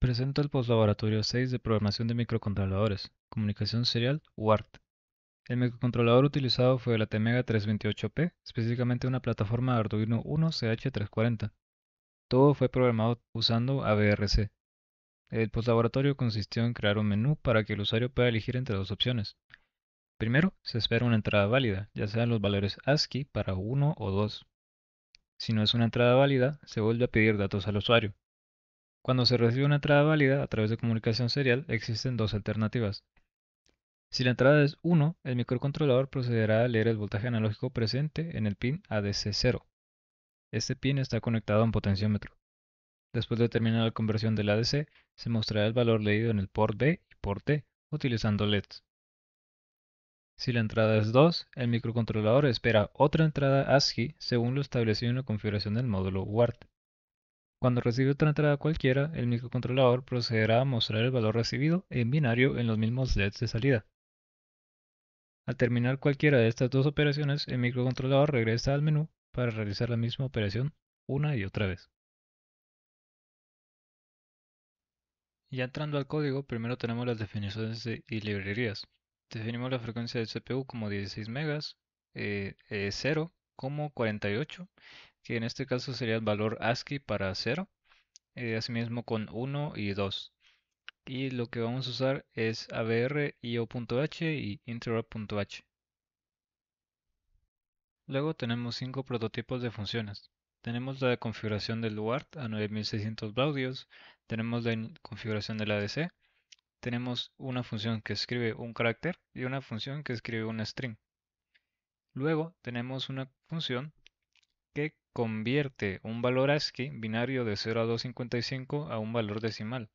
Presento el postlaboratorio 6 de Programación de Microcontroladores, Comunicación Serial UART. El microcontrolador utilizado fue el ATmega 328P, específicamente una plataforma Arduino Uno CH340. Todo fue programado usando AVRC. El postlaboratorio consistió en crear un menú para que el usuario pueda elegir entre dos opciones. Primero, se espera una entrada válida, ya sean los valores ASCII para 1 o 2. Si no es una entrada válida, se vuelve a pedir datos al usuario. Cuando se recibe una entrada válida a través de comunicación serial, existen dos alternativas. Si la entrada es 1, el microcontrolador procederá a leer el voltaje analógico presente en el pin ADC0. Este pin está conectado a un potenciómetro. Después de terminar la conversión del ADC, se mostrará el valor leído en el port B y port D utilizando LEDs. Si la entrada es 2, el microcontrolador espera otra entrada ASCII según lo establecido en la configuración del módulo UART. Cuando recibe otra entrada cualquiera, el microcontrolador procederá a mostrar el valor recibido en binario en los mismos LEDs de salida. Al terminar cualquiera de estas dos operaciones, el microcontrolador regresa al menú para realizar la misma operación una y otra vez. Ya entrando al código, primero tenemos las definiciones y librerías. Definimos la frecuencia del CPU como 16 megas, 0 como 48, que en este caso sería el valor ASCII para 0, asimismo con 1 y 2. Y lo que vamos a usar es AVR IO.h y interrupt.h. Luego tenemos 5 prototipos de funciones. Tenemos la de configuración del UART a 9600 baudios, tenemos la configuración del ADC, tenemos una función que escribe un carácter y una función que escribe un string. Luego tenemos una función que convierte un valor ASCII binario de 0 a 255 a un valor decimal,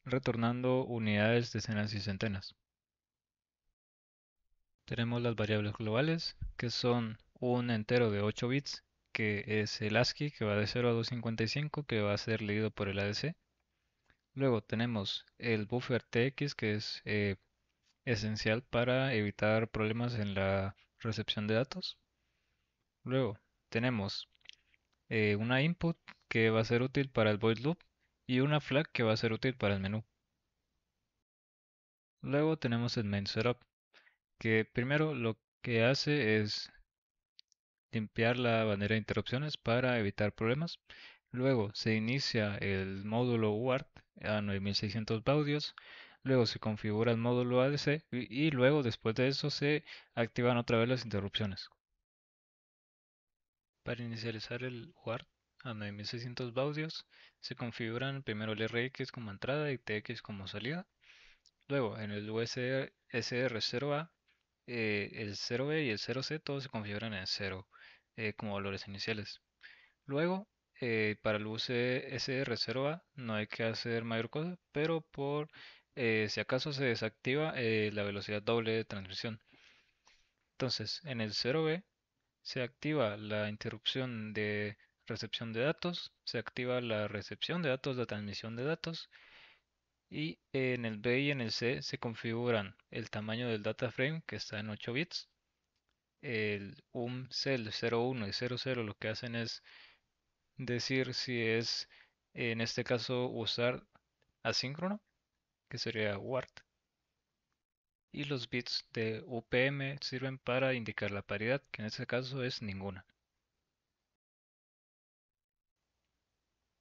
retornando unidades, decenas y centenas. Tenemos las variables globales, que son un entero de 8 bits, que es el ASCII, que va de 0 a 255, que va a ser leído por el ADC. Luego tenemos el buffer TX, que es esencial para evitar problemas en la recepción de datos. Luego tenemos una input que va a ser útil para el void loop y una flag que va a ser útil para el menú. Luego tenemos el main setup, que primero lo que hace es limpiar la bandera de interrupciones para evitar problemas. Luego se inicia el módulo UART a 9600 baudios. Luego se configura el módulo ADC y luego después de eso se activan otra vez las interrupciones. Para inicializar el UART a 9600 baudios se configuran primero el RX como entrada y TX como salida. Luego en el USR0A el 0B y el 0C todos se configuran en 0 como valores iniciales. Luego, para el USR0A no hay que hacer mayor cosa, pero por si acaso se desactiva la velocidad doble de transmisión. Entonces, en el 0B se activa la interrupción de recepción de datos, se activa la recepción de datos, la transmisión de datos, y en el B y en el C se configuran el tamaño del data frame, que está en 8 bits. El cell 01 y 00 lo que hacen es decir si es, en este caso, usar asíncrono, que sería WART, y los bits de UPM sirven para indicar la paridad, que en este caso es ninguna.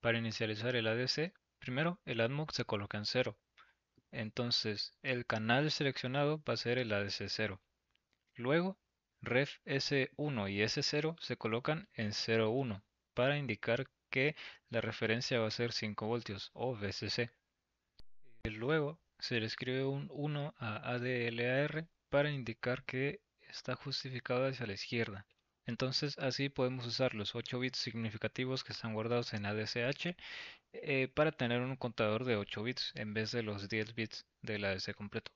Para inicializar el ADC, primero el ADMOC se coloca en 0, entonces el canal seleccionado va a ser el ADC 0. Luego, ref S1 y S0 se colocan en 0,1 para indicar que la referencia va a ser 5 voltios o VCC. Luego se le escribe un 1 a ADLAR para indicar que está justificado hacia la izquierda. Entonces así podemos usar los 8 bits significativos que están guardados en ADCH para tener un contador de 8 bits en vez de los 10 bits del ADC completo.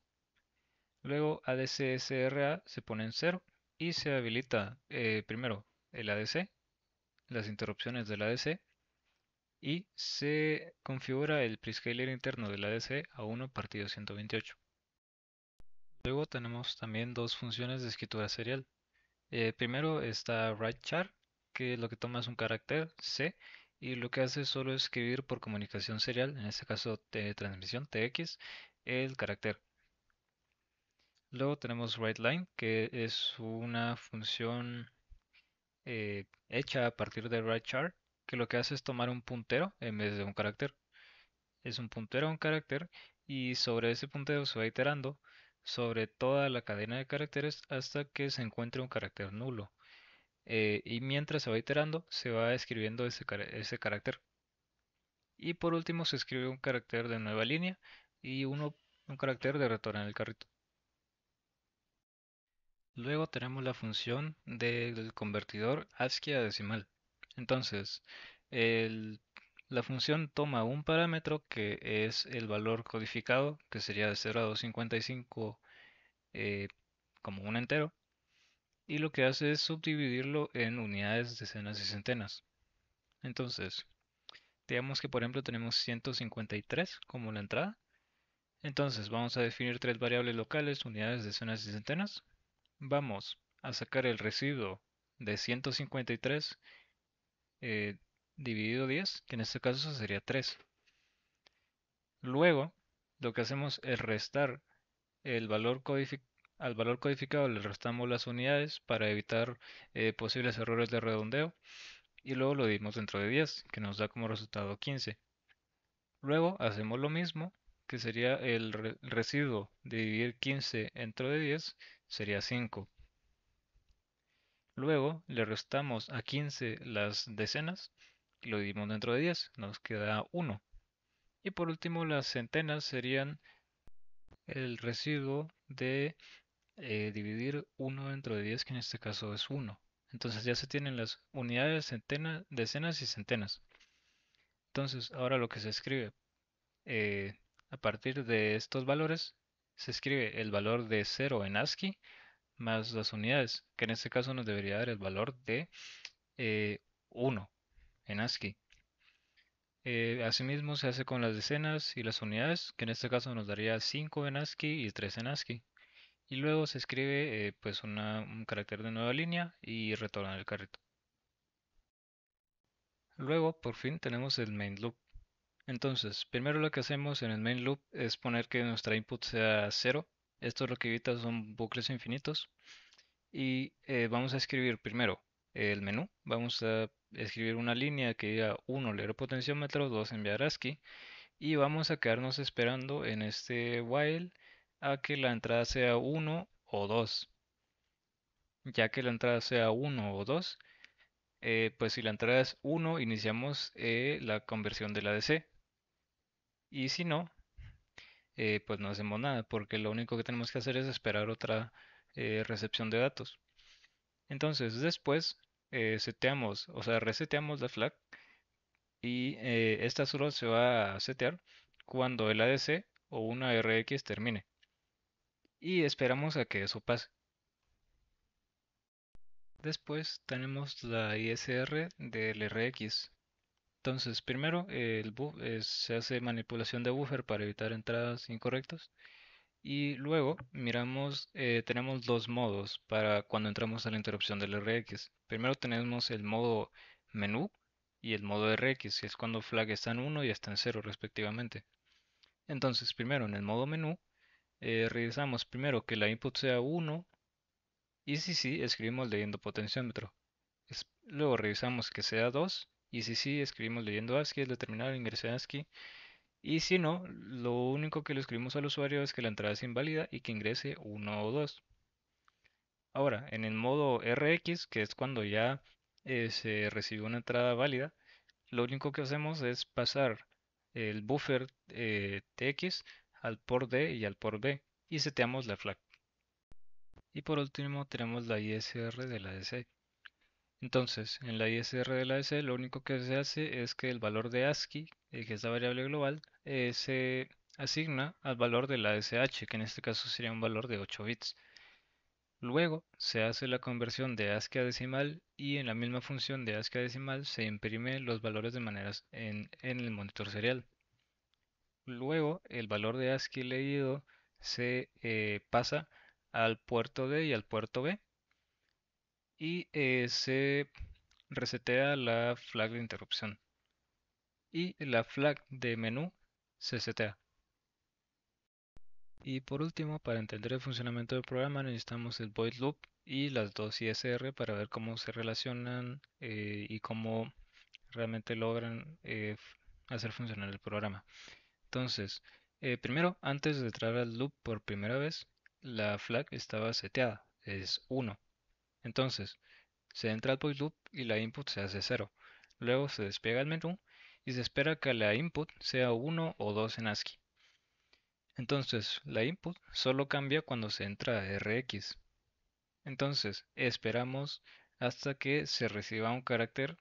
Luego ADC-SRA se pone en 0 y se habilita primero el ADC, las interrupciones del ADC y se configura el prescaler interno del ADC a 1 partido 128. Luego tenemos también dos funciones de escritura serial. Primero está write char, que lo que toma es un carácter C y lo que hace es solo escribir por comunicación serial, en este caso de transmisión TX, el carácter. Luego tenemos WriteLine, que es una función hecha a partir de WriteChar, que lo que hace es tomar un puntero en vez de un carácter. Es un puntero a un carácter y sobre ese puntero se va iterando sobre toda la cadena de caracteres hasta que se encuentre un carácter nulo. Y mientras se va iterando, se va escribiendo ese carácter. Y por último se escribe un carácter de nueva línea y un carácter de retorno en el carrito. Luego tenemos la función del convertidor ASCII a decimal. Entonces, el- la función toma un parámetro que es el valor codificado, que sería de 0 a 255 eh, como un entero, y lo que hace es subdividirlo en unidades, decenas y centenas. Entonces, digamos que por ejemplo tenemos 153 como la entrada. Entonces vamos a definir tres variables locales, unidades, decenas y centenas. Vamos a sacar el residuo de 153 eh, dividido 10, que en este caso sería 3. Luego, lo que hacemos es restar el valor al valor codificado, le restamos las unidades para evitar posibles errores de redondeo y luego lo dividimos dentro de 10, que nos da como resultado 15. Luego hacemos lo mismo, que sería el residuo de dividir 15 dentro de 10, sería 5. Luego le restamos a 15 las decenas y lo dividimos dentro de 10, nos queda 1. Y por último las centenas serían el residuo de dividir 1 dentro de 10, que en este caso es 1. Entonces ya se tienen las unidades, centenas, decenas y centenas. Entonces ahora lo que se escribe eh, a partir de estos valores, se escribe el valor de 0 en ASCII más las unidades, que en este caso nos debería dar el valor de 1 en ASCII. Asimismo se hace con las decenas y las unidades, que en este caso nos daría 5 en ASCII y 3 en ASCII. Y luego se escribe pues un carácter de nueva línea y retorna el carrito. Luego, por fin, tenemos el main loop. Entonces, primero lo que hacemos en el main loop es poner que nuestra input sea 0. Esto lo que evita son bucles infinitos. Y vamos a escribir primero el menú. Vamos a escribir una línea que diga 1 leer potenciómetro, 2 enviar ASCII. Y vamos a quedarnos esperando en este while a que la entrada sea 1 o 2. Ya que la entrada sea 1 o 2, pues si la entrada es 1, iniciamos la conversión de la DC. Y si no, pues no hacemos nada, porque lo único que tenemos que hacer es esperar otra recepción de datos. Entonces, después seteamos, o sea, reseteamos la flag y esta solo se va a setear cuando el ADC o una RX termine. Y esperamos a que eso pase. Después tenemos la ISR del RX. Entonces, primero se hace manipulación de buffer para evitar entradas incorrectas. Y luego miramos, tenemos dos modos para cuando entramos a la interrupción del RX. Primero tenemos el modo menú y el modo RX, que es cuando flag está en 1 y está en 0 respectivamente. Entonces, primero en el modo menú, revisamos primero que la input sea 1 y si sí, escribimos leyendo potenciómetro. Luego revisamos que sea 2 y si sí, escribimos leyendo ASCII, el determinado ingresé ASCII. Y si no, lo único que le escribimos al usuario es que la entrada es inválida y que ingrese 1 o 2. Ahora, en el modo RX, que es cuando ya se recibe una entrada válida, lo único que hacemos es pasar el buffer TX al port D y al port B y seteamos la flag. Y por último tenemos la ISR de la DC. Entonces, en la ISR de la DC lo único que se hace es que el valor de ASCII, que es la variable global, se asigna al valor de la SH, que en este caso sería un valor de 8 bits. Luego se hace la conversión de ASCII a decimal y en la misma función de ASCII a decimal se imprimen los valores de maneras en el monitor serial. Luego el valor de ASCII leído se pasa al puerto D y al puerto B y se resetea la flag de interrupción. y la flag de menú se setea. Y por último, para entender el funcionamiento del programa necesitamos el void loop y las dos ISR para ver cómo se relacionan y cómo realmente logran hacer funcionar el programa. Entonces, primero, antes de entrar al loop por primera vez, la flag estaba seteada, es 1. Entonces, se entra al void loop y la input se hace 0. Luego se despliega el menú y se espera que la input sea 1 o 2 en ASCII. Entonces, la input solo cambia cuando se entra a RX. Entonces, esperamos hasta que se reciba un carácter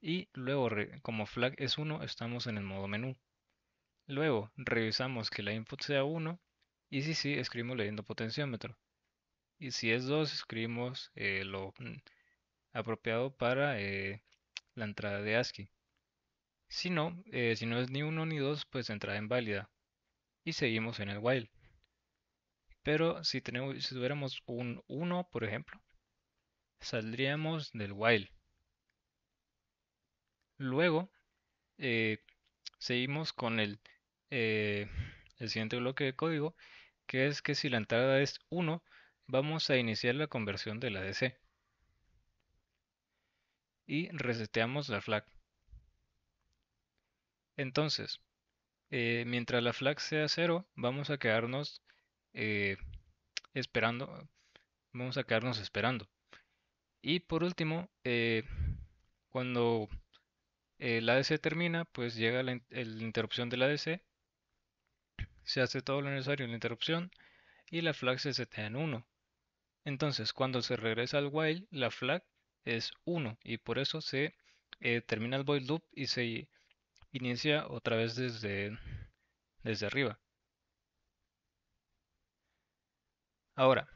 y luego, como flag es 1, estamos en el modo menú. Luego, revisamos que la input sea 1 y si sí, escribimos leyendo potenciómetro. Y si es 2, escribimos lo apropiado para la entrada de ASCII. Si no es ni 1 ni 2, pues entrada inválida. Y seguimos en el while. Pero si tuviéramos un 1, por ejemplo, saldríamos del while. Luego, eh, seguimos con eh, el siguiente bloque de código, que es que si la entrada es 1, vamos a iniciar la conversión de la DC. Y reseteamos la flag. Entonces, mientras la flag sea 0, vamos a quedarnos eh, esperando. Vamos a quedarnos esperando. Y por último, cuando el ADC termina, pues llega la interrupción del ADC, se hace todo lo necesario en la interrupción y la flag se setea en 1. Entonces, cuando se regresa al while, la flag es 1 y por eso se termina el void loop y se inicia otra vez desde arriba. Ahora,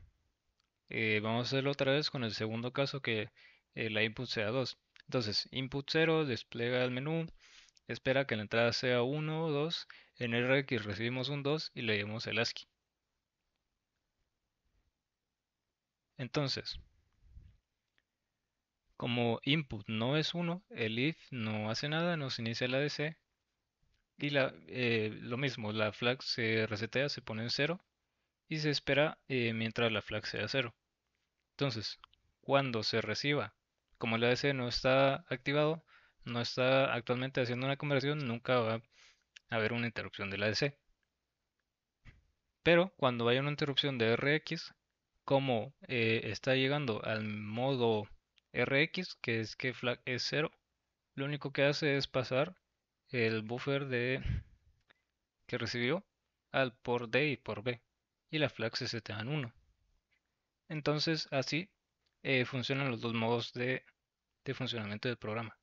vamos a hacerlo otra vez con el segundo caso que la input sea 2. Entonces, input 0 despliega el menú, espera que la entrada sea 1 o 2. En RX recibimos un 2 y leemos el ASCII. Entonces, como input no es 1, el if no hace nada, nos inicia el ADC y lo mismo, la flag se resetea, se pone en 0 y se espera mientras la flag sea 0. Entonces, cuando se reciba, como el ADC no está activado, no está actualmente haciendo una conversión, nunca va a haber una interrupción del ADC. Pero cuando haya una interrupción de RX, como está llegando al modo RX, que es que flag es 0, lo único que hace es pasar el buffer que recibió al por D y por B, y la flag se setea en 1. Entonces así funcionan los dos modos de funcionamiento del programa.